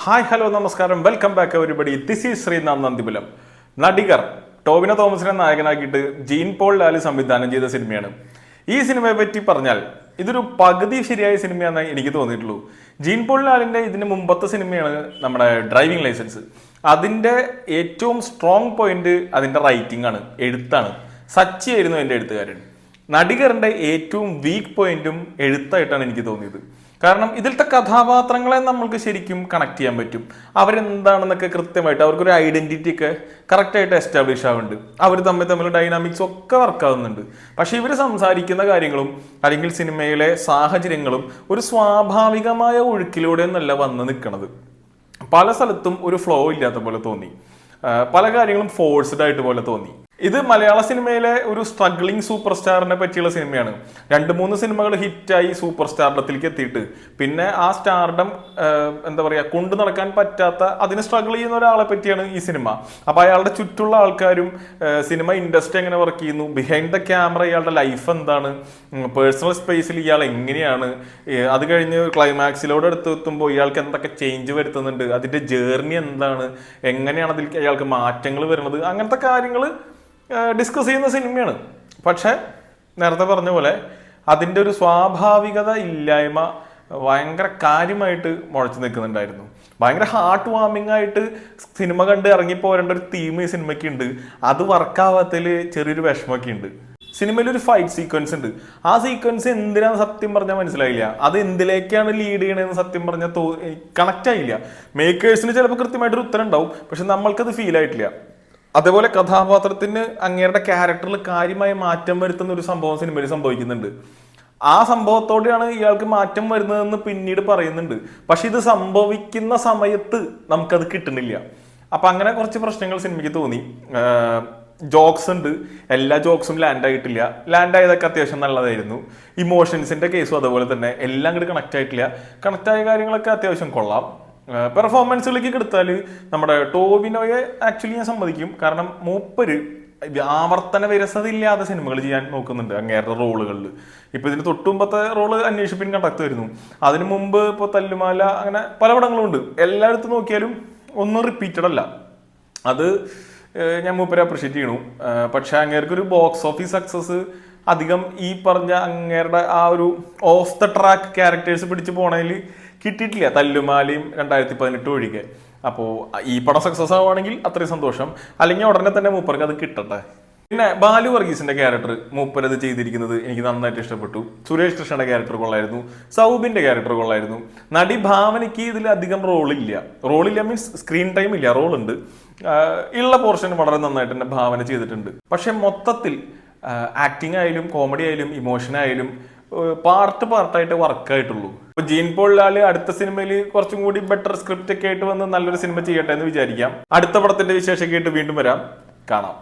Hi hello നമസ്കാരം, welcome back everybody. This is Srinath Nandipulam. Nadikar Tovino തോമസിനെ നായകനാക്കിയിട്ട് ജീൻ പോൾ ലാല് സംവിധാനം ചെയ്ത സിനിമയാണ്. ഈ സിനിമയെ പറ്റി പറഞ്ഞാൽ ഇതൊരു പകുതി ശരിയായ സിനിമയാണെന്ന് എനിക്ക് തോന്നിയിട്ടുള്ളൂ. ജീൻ പോൾ ലാലിന്റെ ഇതിന് മുമ്പത്തെ സിനിമയാണ് നമ്മുടെ ഡ്രൈവിംഗ് ലൈസൻസ്. അതിന്റെ ഏറ്റവും സ്ട്രോങ് പോയിന്റ് അതിന്റെ റൈറ്റിംഗ് ആണ്, എഴുത്താണ്. സച്ചി ആയിരുന്നു എൻ്റെ എഴുത്തുകാരൻ. നടികറിന്റെ ഏറ്റവും വീക്ക് പോയിന്റും എഴുത്തായിട്ടാണ് എനിക്ക് തോന്നിയത്. കാരണം ഇതിലത്തെ കഥാപാത്രങ്ങളെ നമ്മൾക്ക് ശരിക്കും കണക്ട് ചെയ്യാൻ പറ്റും. അവരെന്താണെന്നൊക്കെ കൃത്യമായിട്ട് അവർക്കൊരു ഐഡന്റിറ്റി ഒക്കെ കറക്റ്റായിട്ട് എസ്റ്റാബ്ലിഷ് ആവുന്നുണ്ട്. അവർ തമ്മിൽ ഡൈനാമിക്സ് ഒക്കെ വർക്കാവുന്നുണ്ട്. പക്ഷെ ഇവർ സംസാരിക്കുന്ന കാര്യങ്ങളും അല്ലെങ്കിൽ സിനിമയിലെ സാഹചര്യങ്ങളും ഒരു സ്വാഭാവികമായ ഒഴുക്കിലൂടെ ഒന്നല്ല വന്ന് നിൽക്കുന്നത്. പല സ്ഥലത്തും ഒരു ഫ്ലോ ഇല്ലാത്ത പോലെ തോന്നി. പല കാര്യങ്ങളും ഫോഴ്സ്ഡ് ആയിട്ട് പോലെ തോന്നി. ഇത് മലയാള സിനിമയിലെ ഒരു സ്ട്രഗ്ലിംഗ് സൂപ്പർ സ്റ്റാറിനെ പറ്റിയുള്ള സിനിമയാണ്. 2-3 സിനിമകൾ ഹിറ്റായി സൂപ്പർ സ്റ്റാർഡത്തിലേക്ക് എത്തിയിട്ട് പിന്നെ ആ സ്റ്റാർഡം എന്താ പറയുക കൊണ്ടു നടക്കാൻ പറ്റാത്ത അതിന് സ്ട്രഗിൾ ചെയ്യുന്ന ഒരാളെ പറ്റിയാണ് ഈ സിനിമ. അപ്പൊ അയാളുടെ ചുറ്റുള്ള ആൾക്കാരും സിനിമ ഇൻഡസ്ട്രി എങ്ങനെ വർക്ക് ചെയ്യുന്നു, ബിഹൈൻഡ് ദ ക്യാമറ ഇയാളുടെ ലൈഫ് എന്താണ്, പേഴ്സണൽ സ്പേസിൽ ഇയാൾ എങ്ങനെയാണ്, അത് കഴിഞ്ഞ് ക്ലൈമാക്സിലോട് എത്തുമ്പോൾ ഇയാൾക്ക് എന്തൊക്കെ ചേഞ്ച് വരുത്തുന്നുണ്ട്, അതിന്റെ ജേർണി എന്താണ്, എങ്ങനെയാണ് അതിൽ അയാൾക്ക് മാറ്റങ്ങൾ വരുന്നത്, അങ്ങനത്തെ കാര്യങ്ങൾ ഡിസ്കസ് ചെയ്യുന്ന സിനിമയാണ്. പക്ഷെ നേരത്തെ പറഞ്ഞ പോലെ അതിൻ്റെ ഒരു സ്വാഭാവികത ഇല്ലായ്മ ഭയങ്കര കാര്യമായിട്ട് മുഴച്ചു നിൽക്കുന്നുണ്ടായിരുന്നു. ഭയങ്കര ഹാർട്ട് വാമിംഗ് ആയിട്ട് സിനിമ കണ്ട് ഇറങ്ങിപ്പോരേണ്ട ഒരു തീം ഈ സിനിമയ്ക്ക് ഉണ്ട്. അത് വർക്കാവാത്തതിൽ ചെറിയൊരു വിഷമമൊക്കെ ഉണ്ട്. സിനിമയിൽ ഒരു ഫൈറ്റ് സീക്വൻസ് ഉണ്ട്. ആ സീക്വൻസ് എന്തിനാന്ന് സത്യം പറഞ്ഞാൽ മനസ്സിലായില്ല. അത് എന്തിലേക്കാണ് ലീഡ് ചെയ്യണതെന്ന് സത്യം പറഞ്ഞാൽ കണക്റ്റ് ആയില്ല. മേക്കേഴ്സിന് ചിലപ്പോൾ കൃത്യമായിട്ടൊരു ഉത്തരം ഉണ്ടാവും, പക്ഷെ നമ്മൾക്കത് ഫീൽ ആയിട്ടില്ല. അതേപോലെ കഥാപാത്രത്തിന് അങ്ങേരുടെ ക്യാരക്ടറിൽ കാര്യമായ മാറ്റം വരുത്തുന്ന ഒരു സംഭവം സിനിമയിൽ സംഭവിക്കുന്നുണ്ട്. ആ സംഭവത്തോടെയാണ് ഇയാൾക്ക് മാറ്റം വരുന്നതെന്ന് പിന്നീട് പറയുന്നുണ്ട്. പക്ഷെ ഇത് സംഭവിക്കുന്ന സമയത്ത് നമുക്കത് കിട്ടുന്നില്ല. അപ്പൊ അങ്ങനെ കുറച്ച് പ്രശ്നങ്ങൾ സിനിമയ്ക്ക് തോന്നി. ജോക്സ് ഉണ്ട്, എല്ലാ ജോക്സും ലാൻഡ് ആയിട്ടില്ല. ലാൻഡ് ആയതൊക്കെ അത്യാവശ്യം നല്ലതായിരുന്നു. ഇമോഷൻസിന്റെ കേസും അതുപോലെ തന്നെ എല്ലാം കൂടി കണക്ട് ആയിട്ടില്ല. കണക്ട് ആയ കാര്യങ്ങളൊക്കെ അത്യാവശ്യം കൊള്ളാം. പെർഫോമൻസിലേക്ക് എടുത്താൽ നമ്മുടെ ടോവിനോയെ ആക്ച്വലി ഞാൻ സമ്മതിക്കും. കാരണം മൂപ്പര് ആവർത്തന വിരസത ഇല്ലാതെ സിനിമകൾ ചെയ്യാൻ നോക്കുന്നുണ്ട് അങ്ങേരുടെ റോളുകളിൽ. ഇപ്പൊ ഇതിന് തൊട്ടുമുമ്പത്തെ റോള് അന്വേഷിപ്പിൻ കണ്ടക്ട് വരുന്നു. അതിനു മുമ്പ് ഇപ്പൊ തല്ലുമാല, അങ്ങനെ പല പടങ്ങളും ഉണ്ട്. എല്ലായിടത്തും നോക്കിയാലും ഒന്നും റിപ്പീറ്റഡ് അല്ല. അത് ഞാൻ മൂപ്പരെ അപ്രിഷ്യേറ്റ് ചെയ്യണു. പക്ഷെ അങ്ങേർക്കൊരു ബോക്സ് ഓഫീസ് സക്സസ് അധികം ഈ പറഞ്ഞ അങ്ങേരുടെ ആ ഒരു ഓഫ് ദ ട്രാക്ക് ക്യാരക്ടേഴ്സ് പിടിച്ച് പോണതിൽ കിട്ടിയിട്ടില്ല. തല്ലുമാലയും 2018 ഒഴികെ. അപ്പോൾ ഈ പടം സക്സസ് ആവുകയാണെങ്കിൽ അത്രയും സന്തോഷം. അല്ലെങ്കിൽ ഉടനെ തന്നെ മൂപ്പർക്ക് അത് കിട്ടട്ടെ. പിന്നെ ബാലു വർഗീസിന്റെ ക്യാരക്ടർ മൂപ്പരത് ചെയ്തിരിക്കുന്നത് എനിക്ക് നന്നായിട്ട് ഇഷ്ടപ്പെട്ടു. സുരേഷ് കൃഷ്ണന്റെ ക്യാരക്ടർ കൊള്ളായിരുന്നു. സൗബിന്റെ ക്യാരക്ടർ കൊള്ളായിരുന്നു. നടി ഭാവനയ്ക്ക് ഇതിൽ അധികം റോളില്ല മീൻസ് സ്ക്രീൻ ടൈം ഇല്ല, റോളുണ്ട്. ഉള്ള പോർഷൻ വളരെ നന്നായിട്ട് തന്നെ ഭാവന ചെയ്തിട്ടുണ്ട്. പക്ഷെ മൊത്തത്തിൽ ആക്ടിങ് ആയാലും കോമഡി ആയാലും ഇമോഷൻ ആയാലും പാർട്ടായിട്ട് വർക്കായിട്ടുള്ളൂ. ഇപ്പൊ ജീൻ പോൾ ലാല് അടുത്ത സിനിമയിൽ കുറച്ചും കൂടി ബെറ്റർ സ്ക്രിപ്റ്റ് ഒക്കെ ആയിട്ട് വന്ന് നല്ലൊരു സിനിമ ചെയ്യട്ടെ എന്ന് വിചാരിക്കാം. അടുത്ത പടത്തിന്റെ വിശേഷമൊക്കെ ആയിട്ട് വീണ്ടും വരാം. കാണാം.